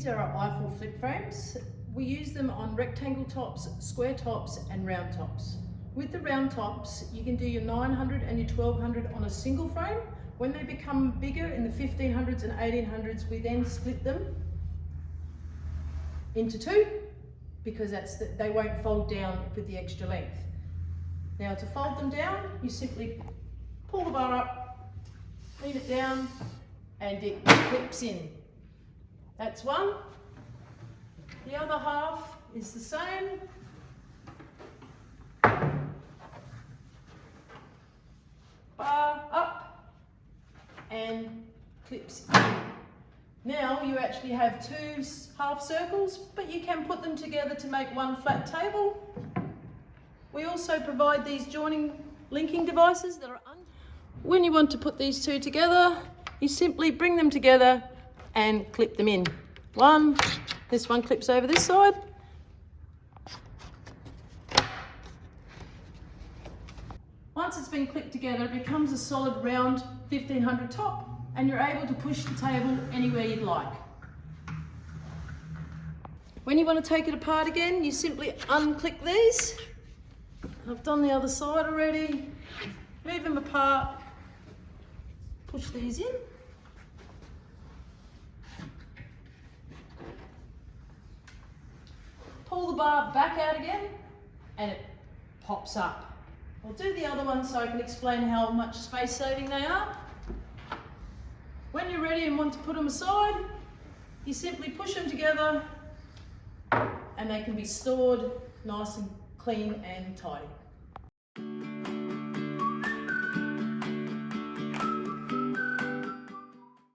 These are our Eiffel flip frames. We use them on rectangle tops, square tops and round tops. With the round tops, you can do your 900 and your 1200 on a single frame. When they become bigger in the 1500s and 1800s, we then split them into two because they won't fold down with the extra length. Now to fold them down, you simply pull the bar up, lean it down, and it clips in. That's one. The other half is the same. Bar up and clips in. Now you actually have two half circles, but you can put them together to make one flat table. We also provide these joining linking devices that are when you want to put these two together, you simply bring them together and clip them in. This one clips over this side. Once it's been clipped together, it becomes a solid round 1500 top, and you're able to push the table anywhere you'd like. When you want to take it apart again, you simply unclick these. I've done the other side already. Move them apart, push these in. Pull the bar back out again and it pops up. I'll do the other one so I can explain how much space saving they are. When you're ready and want to put them aside, you simply push them together and they can be stored nice and clean and tidy.